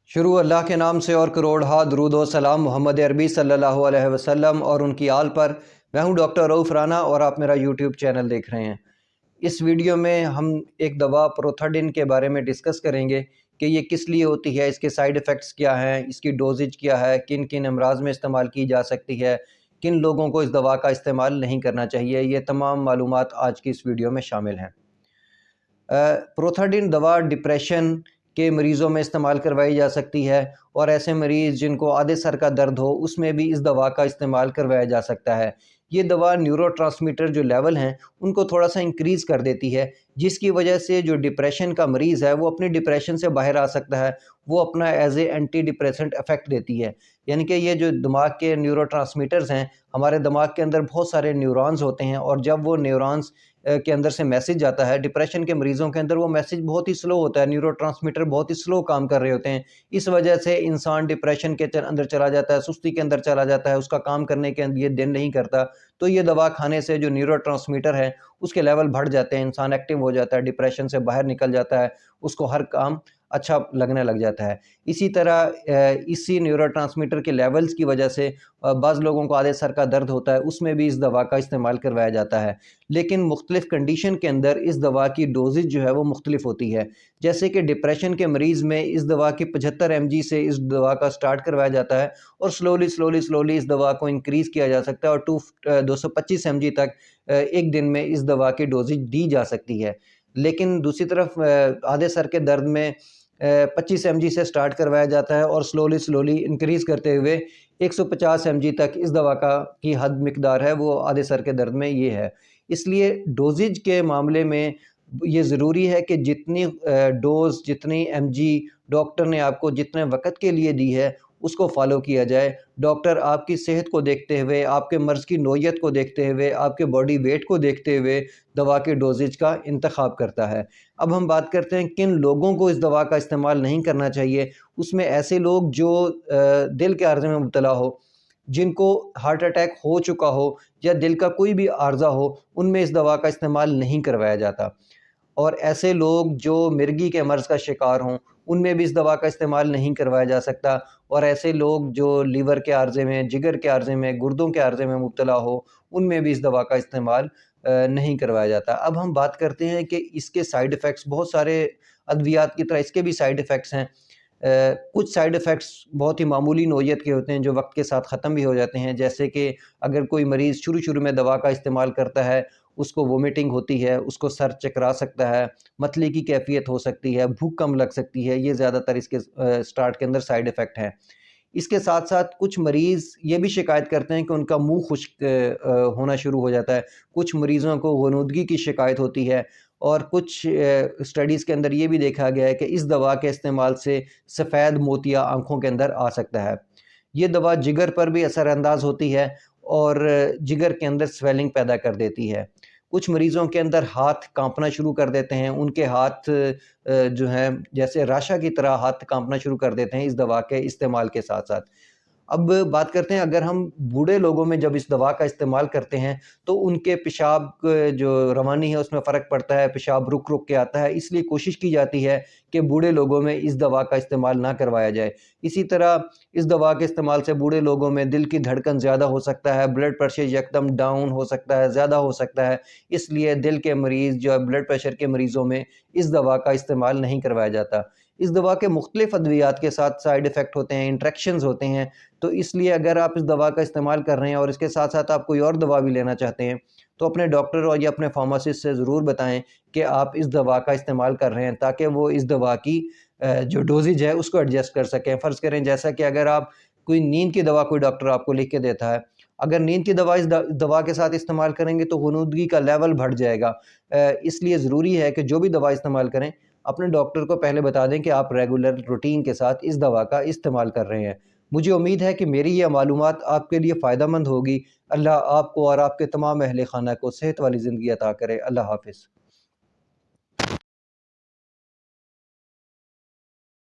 शुरू अल्लाह के नाम से और करोड़हा दरूद व सलाम मोहम्मद अरबी सल्लल्लाहु अलैहि वसल्लम और उनकी आल पर। मैं हूं डॉक्टर रऊफ़ राना और आप मेरा यूट्यूब चैनल देख रहे हैं। इस वीडियो में हम एक दवा प्रोथाडिन के बारे में डिस्कस करेंगे कि ये किस लिए होती है, इसके साइड इफ़ेक्ट्स क्या हैं, इसकी डोजेज क्या है, किन किन अमराज में इस्तेमाल की जा सकती है, किन लोगों को इस दवा का इस्तेमाल नहीं करना चाहिए। ये तमाम मालूमात आज की इस वीडियो में शामिल हैं। प्रोथाडिन दवा डिप्रेशन के मरीज़ों में इस्तेमाल करवाई जा सकती है और ऐसे मरीज़ जिनको आधे सर का दर्द हो उसमें भी इस दवा का इस्तेमाल करवाया जा सकता है। ये दवा न्यूरोट्रांसमीटर जो लेवल हैं उनको थोड़ा सा इंक्रीज़ कर देती है, जिसकी वजह से जो डिप्रेशन का मरीज़ है वो अपनी डिप्रेशन से बाहर आ सकता है। वो अपना as a antidepressant effect देती है। यानी कि ये जो दिमाग के न्यूरोट्रांसमीटर्स हैं, हमारे दिमाग के अंदर बहुत सारे न्यूरॉन्स होते हैं और जब वो न्यूरॉन्स के अंदर से मैसेज आता है, डिप्रेशन के मरीज़ों के अंदर वो मैसेज बहुत ही स्लो होता है, न्यूरोट्रांसमीटर बहुत ही स्लो काम कर रहे होते हैं। इस वजह से इंसान डिप्रेशन के अंदर चला जाता है, सुस्ती के अंदर चला जाता है, उसका काम करने के लिए दिल नहीं करता। तो ये दवा खाने से जो न्यूरोट्रांसमीटर है उसके लेवल बढ़ जाते हैं, इंसान एक्टिव हो जाता है, डिप्रेशन से बाहर निकल जाता है, उसको हर काम अच्छा लगने लग जाता है। इसी तरह इसी न्यूरोट्रांसमीटर के लेवल्स की वजह से बाज़ लोगों को आधे सर का दर्द होता है, उसमें भी इस दवा का इस्तेमाल करवाया जाता है। लेकिन मुख्तलिफ़ कंडीशन के अंदर इस दवा की डोजेज जो है वो मुख्तलिफ़ होती है। जैसे कि डिप्रेशन के मरीज़ में इस दवा की 75 mg से इस दवा का स्टार्ट करवाया जाता है और स्लोली इस दवा को इंक्रीज़ किया जा सकता है और 225 mg तक एक दिन में इस दवा की डोजेज दी जा सकती है। लेकिन दूसरी तरफ आधे सर के दर्द में 25 mg से स्टार्ट करवाया जाता है और स्लोली इंक्रीज़ करते हुए 150 mg तक इस दवा की हद मिकदार है वो आधे सर के दर्द में ये है। इसलिए डोजेज के मामले में ये ज़रूरी है कि जितनी डोज़, जितनी mg डॉक्टर ने आपको जितने वक़्त के लिए दी है उसको फ़ॉलो किया जाए। डॉक्टर आपकी सेहत को देखते हुए, आपके मर्ज़ की नौइयत को देखते हुए, आपके बॉडी वेट को देखते हुए दवा के डोजेज का इंतखाब करता है। अब हम बात करते हैं किन लोगों को इस दवा का इस्तेमाल नहीं करना चाहिए। उसमें ऐसे लोग जो दिल के आर्ज़े में मुब्तला हो, जिनको हार्ट अटैक हो चुका हो या दिल का कोई भी आर्ज़ा हो, उनमें इस दवा का इस्तेमाल नहीं करवाया जाता। और ऐसे लोग जो मिर्गी के मर्ज़ का शिकार हों, उनमें भी इस दवा का इस्तेमाल नहीं करवाया जा सकता। और ऐसे लोग जो लीवर के आर्ज़े में, जिगर के आर्ज़े में, गुर्दों के आर्ज़े में मुब्तला हो, उनमें भी इस दवा का इस्तेमाल नहीं करवाया जाता। अब हम बात करते हैं कि इसके साइड इफ़ेक्ट्स, बहुत सारे अद्वियात की तरह इसके भी साइड इफ़ेक्ट्स हैं। कुछ साइड इफ़ेक्ट्स बहुत ही मामूली नौइयत के होते हैं जो वक्त के साथ ख़त्म भी हो जाते हैं। जैसे कि अगर कोई मरीज़ शुरू में दवा का इस्तेमाल करता है, उसको वोमिटिंग होती है, उसको सर चकरा सकता है, मतली की कैफ़ियत हो सकती है, भूख कम लग सकती है, ये ज़्यादातर इसके स्टार्ट के अंदर साइड इफ़ेक्ट हैं। इसके साथ-साथ कुछ मरीज़ ये भी शिकायत करते हैं कि उनका मुँह खुश्क होना शुरू हो जाता है। कुछ मरीज़ों को ग़ुनूदगी की शिकायत होती है और कुछ स्टडीज़ के अंदर ये भी देखा गया है कि इस दवा के इस्तेमाल से सफ़ेद मोतिया आँखों के अंदर आ सकता है। ये दवा जिगर पर भी असरअंदाज़ होती है और जिगर के अंदर स्वेलिंग पैदा कर देती है। कुछ मरीज़ों के अंदर हाथ काँपना शुरू कर देते हैं, उनके हाथ जो हैं जैसे राशा की तरह हाथ काँपना शुरू कर देते हैं इस दवा के इस्तेमाल के साथ-साथ। अब बात करते हैं अगर हम बूढ़े लोगों में जब इस दवा का इस्तेमाल करते हैं तो उनके पेशाब जो रवानी है उसमें फ़र्क पड़ता है, पेशाब रुक के आता है, इसलिए कोशिश की जाती है कि बूढ़े लोगों में इस दवा का इस्तेमाल ना करवाया जाए। इसी तरह इस दवा के इस्तेमाल से बूढ़े लोगों में दिल की धड़कन ज़्यादा हो सकता है, ब्लड प्रेशर यकदम डाउन हो सकता है, ज़्यादा हो सकता है, इसलिए दिल के मरीज़ जो है ब्लड प्रेशर के मरीज़ों में इस दवा का इस्तेमाल नहीं करवाया जाता। इस दवा के मुख्तलिफ़ अद्वियात के साथ साइड इफ़ेक्ट होते हैं, इंटरेक्शंस होते हैं, तो इसलिए अगर आप इस दवा का इस्तेमाल कर रहे हैं और इसके साथ-साथ आप कोई और दवा भी लेना चाहते हैं, तो अपने डॉक्टर और या अपने फार्मासिस्ट से ज़रूर बताएँ कि आप इस दवा का इस्तेमाल कर रहे हैं, ताकि वो इस दवा की जो डोज़ेज है उसको एडजस्ट कर सकें। फ़र्ज़ करें जैसा कि अगर आप कोई नींद की दवा कोई डॉक्टर आपको लिख के देता है, अगर नींद की दवा इस दवा के साथ इस्तेमाल करेंगे तो ग़ुनूदगी का लेवल बढ़ जाएगा। इसलिए ज़रूरी है कि जो भी दवा इस्तेमाल करें, अपने डॉक्टर को पहले बता दें कि आप रेगुलर रूटीन के साथ इस दवा का इस्तेमाल कर रहे हैं। मुझे उम्मीद है कि मेरी ये मालूमात आपके लिए फ़ायदेमंद होगी। अल्लाह आपको और आपके तमाम अहले खाना को सेहत वाली ज़िंदगी अता करे। अल्लाह हाफ़िज़।